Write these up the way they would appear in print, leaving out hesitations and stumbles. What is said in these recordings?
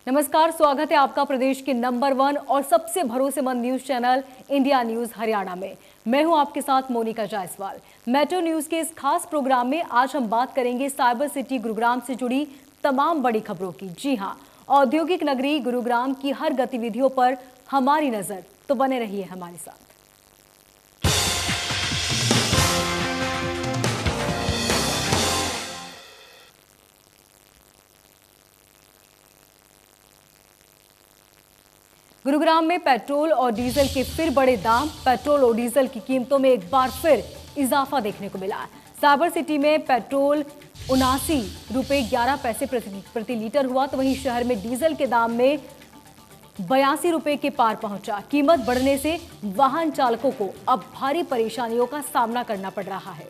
नमस्कार, स्वागत है आपका प्रदेश के नंबर 1 और सबसे भरोसेमंद news channel India news Haryana में। मैं हूं आपके साथ मोनिका जायसवाल। मेट्रो न्यूज के इस खास प्रोग्राम में आज हम बात करेंगे साइबर सिटी गुरुग्राम से जुड़ी तमाम बड़ी खबरों की। जी हां, औद्योगिक नगरी गुरुग्राम की हर गतिविधियों पर हमारी नजर, तो बने रहिए हमारे साथ। गुरुग्राम में पेट्रोल और डीजल के फिर बड़े दाम। पेट्रोल और डीजल की कीमतों में एक बार फिर इजाफा देखने को मिला। साइबर सिटी में पेट्रोल 79 रुपये 11 पैसे प्रति लीटर हुआ, तो वहीं शहर में डीजल के दाम में 82 रुपये के पार पहुंचा। कीमत बढ़ने से वाहन चालकों को अब भारी परेशानियों का सामना करना पड़ रहा है।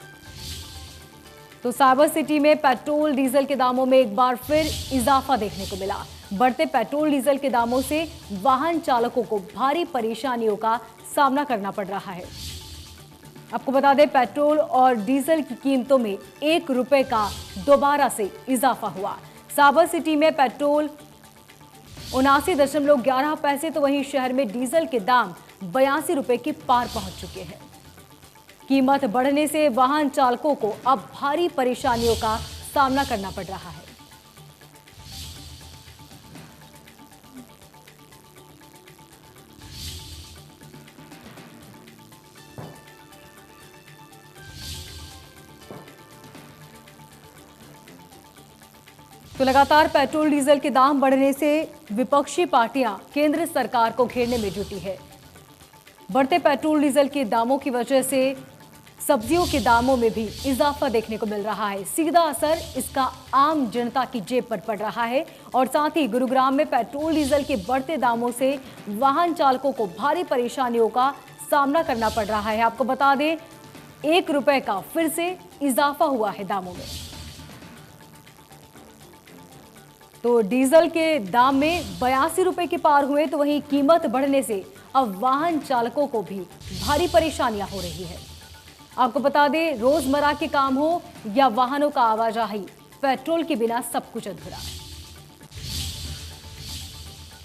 तो साइबर सिटी में पेट्रोल डीजल के दामों में एक बार फिर इजाफा देखने को मिला। बढ़ते पेट्रोल डीजल के दामों से वाहन चालकों को भारी परेशानियों का सामना करना पड़ रहा है। आपको बता दें, पेट्रोल और डीजल की कीमतों में 1 रुपए का दोबारा से इजाफा हुआ। साइबर सिटी में पेट्रोल 79.11 पैसे, तो वहीं शहर में डीजल के दाम 82 रुपए के पार पहुंच चुके हैं। कीमत बढ़ने से वाहन चालकों को अब भारी परेशानियों का सामना करना पड़ रहा है। तो लगातार पेट्रोल डीजल के दाम बढ़ने से विपक्षी पार्टियां केंद्र सरकार को घेरने में जुटी है। बढ़ते पेट्रोल डीजल के दामों की वजह से सब्जियों के दामों में भी इजाफा देखने को मिल रहा है। सीधा असर इसका आम जनता की जेब पर पड़ रहा है और साथ ही गुरुग्राम में पेट्रोल डीजल के बढ़ते दामों से वाहन चालकों को भारी परेशानियों का सामना करना पड़ रहा है। आपको बता दें, 1 रुपए का फिर से इजाफा हुआ है दामों में। तो डीजल के दाम में 82 रुपए के पार हुए, तो वहीं कीमत बढ़ने से अब वाहन चालकों को भी भारी परेशानियां हो रही है। आपको बता दें, रोजमर्रा के काम हो या वाहनों का आवाजाही, पेट्रोल के बिना सब कुछ अधूरा है।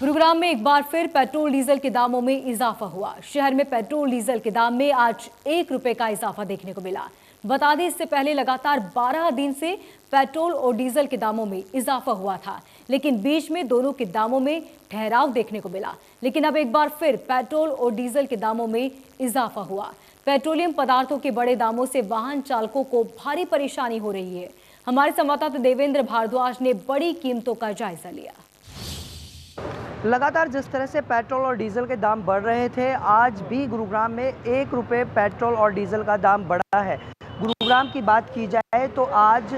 गुरुग्राम में एक बार फिर पेट्रोल डीजल के दामों में इजाफा हुआ। शहर में पेट्रोल डीजल के दाम में आज 1 रुपए का इजाफा देखने को मिला। बता दें, इससे पहले लगातार 12 दिन से पेट्रोल और डीजल के दामों में इजाफा हुआ था, लेकिन बीच में दोनों के दामों में ठहराव देखने को मिला। लेकिन अब एक बार फिर पेट्रोल और डीजल के दामों में इजाफा हुआ। पेट्रोलियम पदार्थों के बड़े दामों से वाहन चालकों को भारी परेशानी हो रही है। हमारे संवाददाता देवेंद्र भारद्वाज ने बड़ी कीमतों का जायजा लिया। लगातार जिस तरह से पेट्रोल और डीजल के दाम बढ़ रहे थे, आज भी गुरुग्राम में 1 रुपये पेट्रोल और डीजल का दाम बढ़ा है। गुरुग्राम की बात की जाए तो आज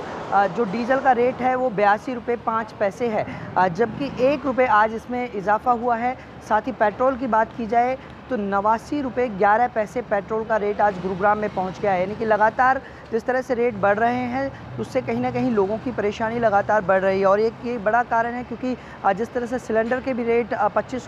जो डीजल का रेट है वो 82 रुपये 5 पैसे है, जबकि 1 रुपये आज इसमें इजाफा हुआ है। साथ ही पेट्रोल की बात की जाए तो 89 रुपये 11 पैसे पेट्रोल का रेट आज गुरुग्राम में पहुंच गया है। यानी कि लगातार जिस तरह से रेट बढ़ रहे हैं, उससे कहीं ना कहीं लोगों की परेशानी लगातार बढ़ रही है। और एक ये बड़ा कारण है क्योंकि जिस तरह से सिलेंडर के भी रेट 25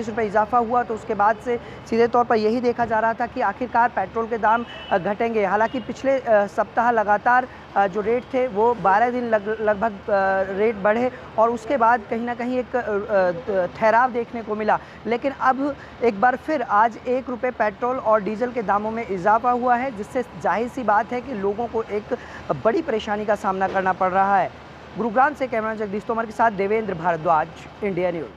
रुपये इजाफा हुआ, तो उसके बाद से सीधे तौर पर यही देखा जा रहा था कि आखिरकार पेट्रोल के दाम घटेंगे। हालांकि पिछले सप्ताह लगातार जो रेट थे वो 12 दिन लगभग रेट बढ़े और उसके बाद कहीं ना कहीं एक ठहराव देखने को मिला। लेकिन अब एक बार फिर आज 1 रुपये पेट्रोल और डीजल के दामों में इजाफा हुआ है, जिससे जाहिर सी बात है कि लोगों को एक बड़ी परेशानी का सामना करना पड़ रहा है। गुरुग्राम से कैमरा जगदीश तोमर के साथ देवेंद्र भारद्वाज, इंडिया न्यूज।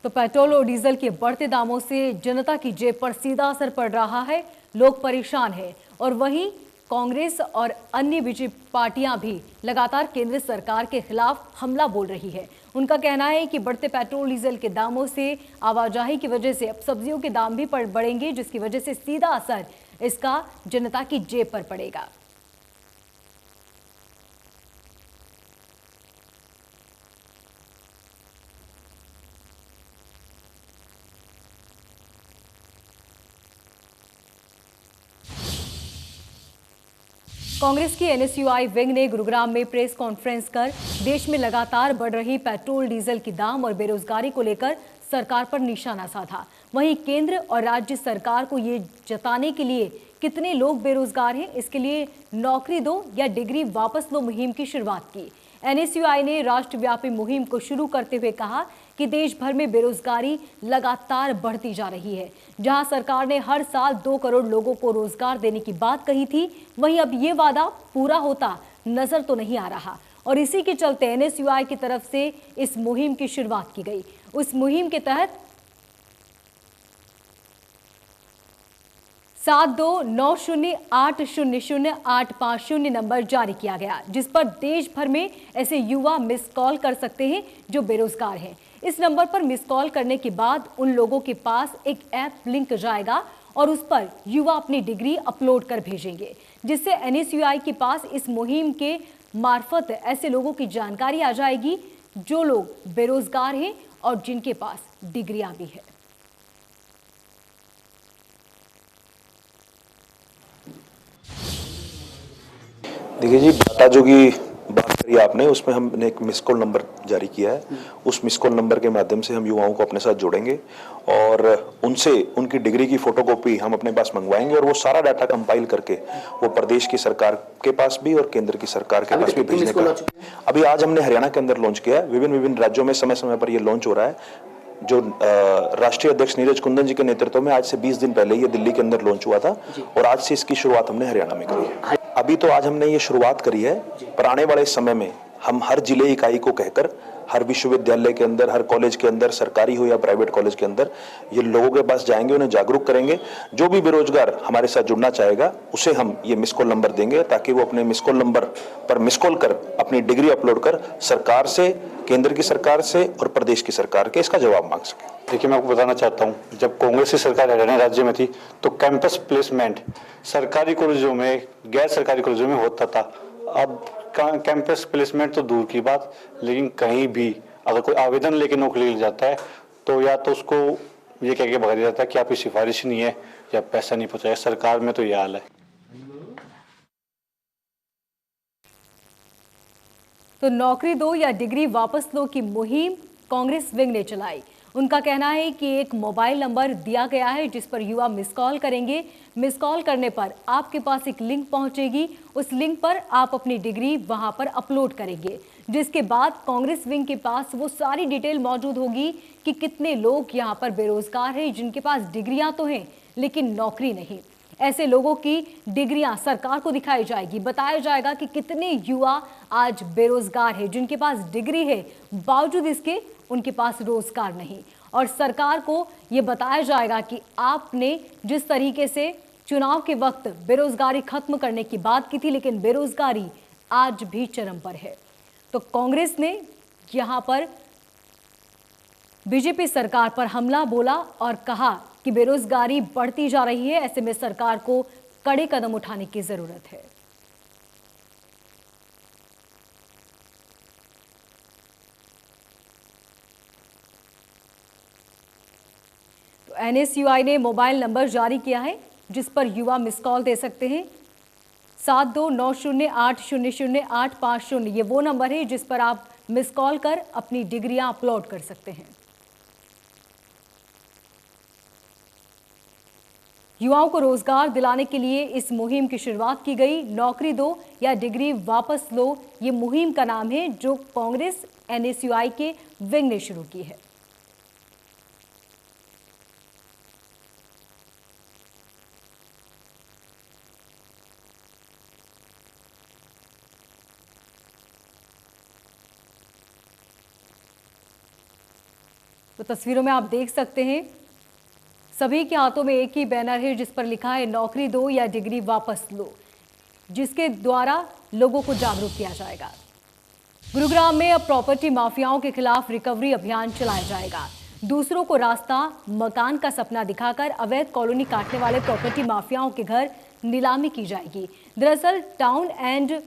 तो पेट्रोल और डीजल के बढ़ते दामों से जनता की जेब पर सीधा असर पड़ रहा है। लोग परेशान हैं और वहीं कांग्रेस और अन्य बीजेपी पार्टियां भी लगातार केंद्र सरकार के खिलाफ हमला बोल रही है। उनका कहना है कि बढ़ते पेट्रोल डीजल के दामों से आवाजाही की वजह से अब सब्जियों के दाम भी बढ़ेंगे, जिसकी वजह से सीधा असर इसका जनता की जेब पर पड़ेगा। कांग्रेस की एनएसयूआई विंग ने गुरुग्राम में प्रेस कॉन्फ्रेंस कर देश में लगातार बढ़ रही पेट्रोल डीजल की दाम और बेरोजगारी को लेकर सरकार पर निशाना साधा। वहीं केंद्र और राज्य सरकार को ये जताने के लिए कितने लोग बेरोजगार हैं, इसके लिए नौकरी दो या डिग्री वापस लो मुहिम की शुरुआत की। एनएसयूआई ने राष्ट्रव्यापी मुहिम को शुरू करते हुए कहा कि देश भर में बेरोजगारी लगातार बढ़ती जा रही है। जहां सरकार ने हर साल 2 करोड़ लोगों को रोजगार देने की बात कही थी, वहीं अब ये वादा पूरा होता नजर तो नहीं आ रहा और इसी के चलते एनएसयूआई की तरफ से इस मुहिम की शुरुआत की गई। उस मुहिम के तहत 7290800850 नंबर जारी किया गया, जिस पर देश भर में ऐसे युवा मिस कॉल कर सकते हैं जो बेरोजगार हैं। इस नंबर पर मिस कॉल करने के बाद उन लोगों के पास एक ऐप लिंक जाएगा और उस पर युवा अपनी डिग्री अपलोड कर भेजेंगे, जिससे एनएसयूआई के पास इस मुहिम के मार्फत ऐसे लोगों की जानकारी आ जाएगी जो लोग बेरोजगार हैं और जिनके पास डिग्रियां भी है। देखिए जी, डाटा जो की बात करी आपने, उसमें हमने एक मिस कॉल नंबर जारी किया है। उस मिस कॉल नंबर के माध्यम से हम युवाओं को अपने साथ जोड़ेंगे और उनसे उनकी डिग्री की फोटोकॉपी हम अपने पास मंगवाएंगे और वो सारा डाटा कंपाइल करके वो प्रदेश की सरकार के पास भी और केंद्र की सरकार के पास भी भेजने का अभी आज हमने हरियाणा के अंदर लॉन्च किया है। विभिन्न राज्यों में समय समय पर ये लॉन्च हो रहा है। जो राष्ट्रीय अध्यक्ष नीरज कुंदन जी के नेतृत्व में आज से 20 दिन पहले ये दिल्ली के अंदर लॉन्च हुआ था और आज से इसकी शुरुआत हमने हरियाणा में करी है। अभी तो आज हमने ये शुरुआत करी है, पर आने वाले समय में हम हर जिले इकाई को कहकर हर विश्वविद्यालय के अंदर, हर कॉलेज के अंदर, सरकारी हो या प्राइवेट कॉलेज के अंदर, ये लोगों के पास जाएंगे, उन्हें जागरूक करेंगे। जो भी बेरोजगार हमारे साथ जुड़ना चाहेगा उसे हम ये मिस कॉल नंबर देंगे ताकि वो अपने मिस कॉल नंबर पर मिस कॉल कर अपनी डिग्री अपलोड कर सरकार से, केंद्र की सरकार से और प्रदेश की सरकार के इसका जवाब मांग सके। देखिए, मैं आपको बताना चाहता हूँ, जब कांग्रेस की सरकार हरियाणा राज्य में थी तो कैंपस प्लेसमेंट सरकारी कॉलेजों में, गैर सरकारी कॉलेजों में होता था। अब कैंपस प्लेसमेंट तो दूर की बात, लेकिन कहीं भी अगर कोई आवेदन लेके नौकरी ले जाता है तो या तो उसको ये कह के भगा दिया जाता है कि आपकी सिफारिश नहीं है या पैसा नहीं पहुंचाया। सरकार में तो ये हाल है। तो नौकरी दो या डिग्री वापस लो की मुहिम कांग्रेस विंग ने चलाई। उनका कहना है कि एक मोबाइल नंबर दिया गया है जिस पर युवा मिस कॉल करेंगे। मिस कॉल करने पर आपके पास एक लिंक पहुंचेगी, उस लिंक पर आप अपनी डिग्री वहां पर अपलोड करेंगे, जिसके बाद कांग्रेस विंग के पास वो सारी डिटेल मौजूद होगी कि कितने लोग यहां पर बेरोजगार हैं जिनके पास डिग्रियां तो हैं लेकिन नौकरी नहीं। ऐसे लोगों की डिग्रियां सरकार को दिखाई जाएगी, बताया जाएगा कि कितने युवा आज बेरोजगार है जिनके पास डिग्री है, बावजूद इसके उनके पास रोजगार नहीं। और सरकार को ये बताया जाएगा कि आपने जिस तरीके से चुनाव के वक्त बेरोजगारी खत्म करने की बात की थी, लेकिन बेरोजगारी आज भी चरम पर है। तो कांग्रेस ने यहां पर बीजेपी सरकार पर हमला बोला और कहा कि बेरोजगारी बढ़ती जा रही है, ऐसे में सरकार को कड़े कदम उठाने की जरूरत है। तो एनएसयूआई ने मोबाइल नंबर जारी किया है जिस पर युवा मिस कॉल दे सकते हैं। 7290800850 ये वो नंबर है जिस पर आप मिस कॉल कर अपनी डिग्रियां अपलोड कर सकते हैं। युवाओं को रोजगार दिलाने के लिए इस मुहिम की शुरुआत की गई। नौकरी दो या डिग्री वापस लो, ये मुहिम का नाम है जो कांग्रेस एनएसयूआई के विंग ने शुरू की है। तो तस्वीरों में आप देख सकते हैं सभी के हाथों में एक ही बैनर है जिस पर लिखा है नौकरी दो या डिग्री वापस लो, जिसके द्वारा लोगों को जागरूक किया जाएगा। गुरुग्राम में अब प्रॉपर्टी माफियाओं के खिलाफ रिकवरी अभियान चलाया जाएगा। दूसरों को रास्ता, मकान का सपना दिखाकर अवैध कॉलोनी काटने वाले प्रॉपर्टी माफियाओं के घर नीलामी की जाएगी। दरअसल town and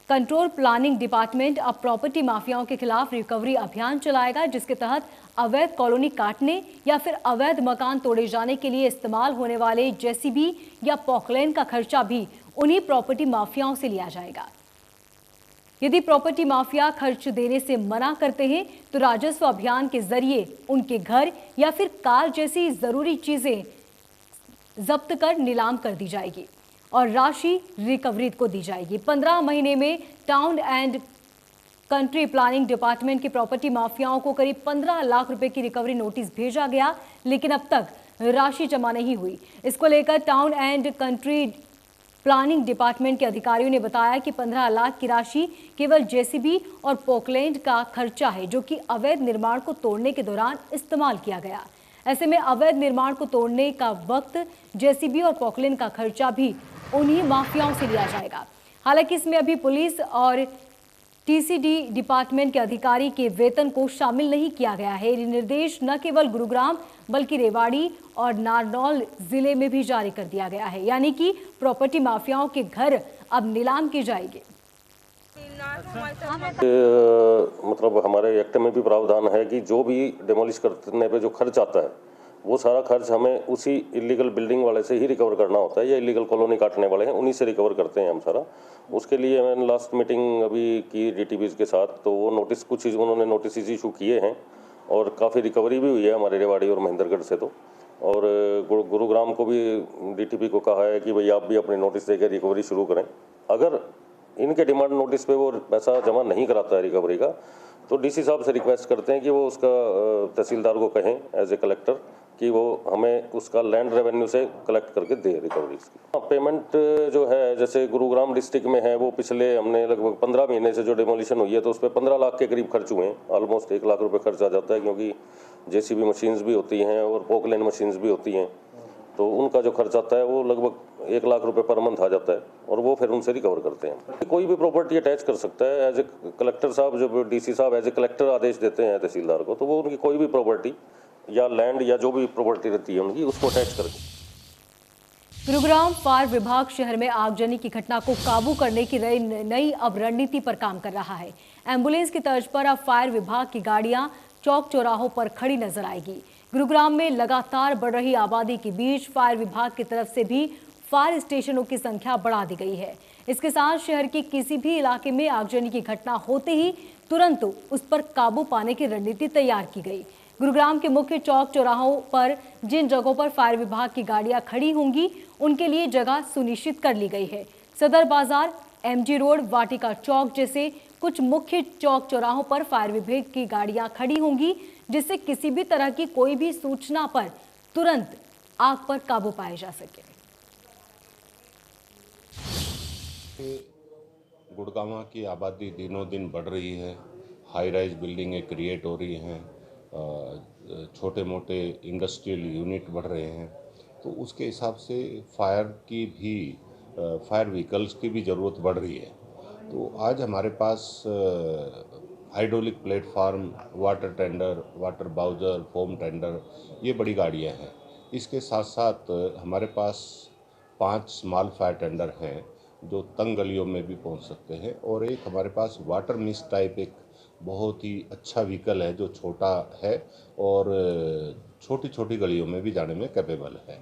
control planning department अब प्रॉपर्टी माफियाओं के खिलाफ रिकवरी अभियान चलाएगा, जिसके तहत अवैध कॉलोनी काटने या फिर अवैध मकान तोड़े जाने के लिए इस्तेमाल होने वाले जेसीबी या पॉकलेन का खर्चा भी उन्हीं प्रॉपर्टी माफियाओं से लिया जाएगा। यदि प्रॉपर्टी माफिया खर्च देने से मना करते हैं तो राजस्व अभियान के जरिए उनके घर या फिर कार जैसी जरूरी चीजें जब्त कर नीलाम कर दी जाएगी और राशि रिकवरी को दी जाएगी। 15 महीने में town and country planning department के प्रॉपर्टी माफियाओं को करीब 15 लाख रुपए की रिकवरी नोटिस भेजा गया, लेकिन अब तक राशि जमा नहीं हुई। इसको लेकर town and country planning department के अधिकारियों ने बताया कि 15 लाख की राशि केवल जेसीबी और पोकलैंड का खर्चा है, जो कि अवैध निर्माण को तोड़ने के दौरान इस्तेमाल किया गया। ऐसे में अवैध निर्माण को तोड़ने का वक्त जेसीबी और पोकलैंड का खर्चा भी उन्हीं माफियाओं से लिया जाएगा। हालांकि इसमें अभी पुलिस और टीसीडी डिपार्टमेंट के अधिकारी के वेतन को शामिल नहीं किया गया है। ये निर्देश न केवल गुरुग्राम बल्कि रेवाड़ी और नारनौल जिले में भी जारी कर दिया गया है, यानी कि प्रॉपर्टी माफियाओं के घर अब नीलाम किए जाएंगे। मतलब हमारे एक्ट में भी प्रावधान है कि जो भी डिमोलिश करने पे जो खर्च आता है वो सारा खर्च हमें उसी इलीगल बिल्डिंग वाले से ही रिकवर करना होता है, या इलीगल कॉलोनी काटने वाले हैं उन्हीं से रिकवर करते हैं हम सारा। उसके लिए मैंने लास्ट मीटिंग अभी की डीटीबीज के साथ, तो वो नोटिस कुछ उन्होंने नोटिस इशू किए हैं और काफ़ी रिकवरी भी हुई है हमारे रेवाड़ी और महेंद्रगढ़ से। तो और गुरुग्राम को भी डीटीपी को कहा है कि भाई आप भी अपने नोटिस देकर रिकवरी शुरू करें। अगर इनके डिमांड नोटिस पे वो पैसा जमा नहीं कराता है रिकवरी का, तो डीसी साहब से रिक्वेस्ट करते हैं कि वो उसका तहसीलदार को कहें एज ए कलेक्टर कि वो हमें उसका लैंड रेवेन्यू से कलेक्ट करके दे रिकवरी की। पेमेंट जो है जैसे गुरुग्राम डिस्ट्रिक्ट में है, वो पिछले हमने लगभग 15 महीने से जो डिमोलिशन हुई है तो उस पर 15 लाख के करीब खर्च हुए हैं। ऑलमोस्ट 1 लाख रुपए खर्च आ जाता है, क्योंकि जेसीबी मशीन्स भी होती हैं और पोकलैंड मशीन्स भी होती हैं, तो उनका जो खर्च आता है वो लगभग 1 लाख रुपए पर मंथ आ जाता है और वो फिर उनसे रिकवर करते हैं। कोई भी प्रॉपर्टी अटैच कर सकता है एज ए कलेक्टर साहब, जो डीसी साहब एज ए कलेक्टर आदेश देते हैं तहसीलदार को, तो वो उनकी कोई भी प्रॉपर्टी या लैंड या जो भी प्रॉपर्टी रहती है उनकी, उसको अटैच करके। गुरुग्राम फायर विभाग शहर में आगजनी की घटना को काबू करने की नई अब रणनीति पर काम कर रहा है। एम्बुलेंस की तर्ज पर अब फायर विभाग की गाड़ियां चौक चौराहों पर खड़ी नजर आएगी। गुरुग्राम में लगातार बढ़ रही आबादी के बीच फायर विभाग की तरफ से भी फायर स्टेशनों की संख्या बढ़ा दी गई है। इसके साथ शहर के किसी भी इलाके में आगजनी की घटना होते ही तुरंत उस पर काबू पाने की रणनीति तैयार की गई। गुरुग्राम के मुख्य चौक चौराहों पर जिन जगहों पर फायर विभाग की गाड़ियां खड़ी होंगी उनके लिए जगह सुनिश्चित कर ली गई है। सदर बाजार, एमजी रोड, वाटिका चौक जैसे कुछ मुख्य चौक चौराहों पर फायर विभाग की गाड़ियां खड़ी होंगी, जिससे किसी भी तरह की कोई भी सूचना पर तुरंत आग पर काबू पाया जा सके। गुड़गांव की आबादी दिनों दिन बढ़ रही है, हाई राइज बिल्डिंगें क्रिएट हो रही हैं, छोटे मोटे इंडस्ट्रियल यूनिट बढ़ रहे हैं, तो उसके हिसाब से फायर व्हीकल्स की भी ज़रूरत बढ़ रही है। तो आज हमारे पास hydraulic platform, water tender, water bowser, foam tender, ये बड़ी गाड़ियां हैं। इसके साथ साथ हमारे पास 5 स्मॉल फायर टेंडर हैं जो तंग गलियों में भी पहुंच सकते हैं, और एक हमारे पास वाटर मिस्ट टाइप एक बहुत ही अच्छा व्हीकल है जो छोटा है और छोटी छोटी गलियों में भी जाने में कैपेबल है।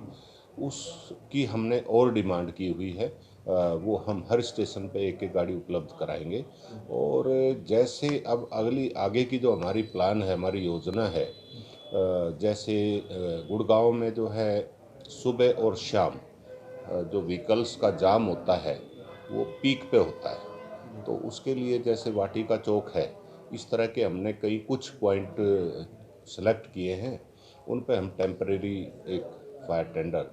उसकी हमने और डिमांड की हुई है, वो हम हर स्टेशन पे एक एक गाड़ी उपलब्ध कराएंगे। और जैसे अब आगे की जो हमारी प्लान है, हमारी योजना है, जैसे गुड़गांव में जो है सुबह और शाम जो व्हीकल्स का जाम होता है वो पीक पे होता है, तो उसके लिए जैसे वाटिका चौक है, इस तरह के हमने कुछ पॉइंट सेलेक्ट किए हैं। उन पे हम टेम्परेरी एक फायर टेंडर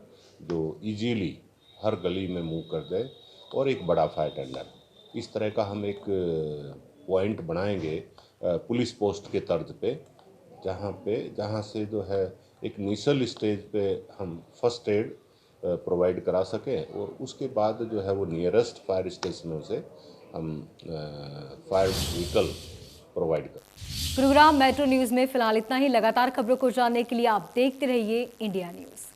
जो इजीली हर गली में मूव कर जाए, और एक बड़ा फायर टेंडर, इस तरह का हम एक पॉइंट बनाएंगे पुलिस पोस्ट के तर्ज पे, जहाँ से जो है एक इनिशियल स्टेज पे हम फर्स्ट एड प्रोवाइड करा सकें, और उसके बाद जो है वो नियरेस्ट फायर स्टेशनों से हम फायर व्हीकल प्रोवाइड करें। गुरुग्राम मेट्रो न्यूज में फिलहाल इतना ही। लगातार खबरों को जानने के लिए आप देखते रहिए इंडिया न्यूज।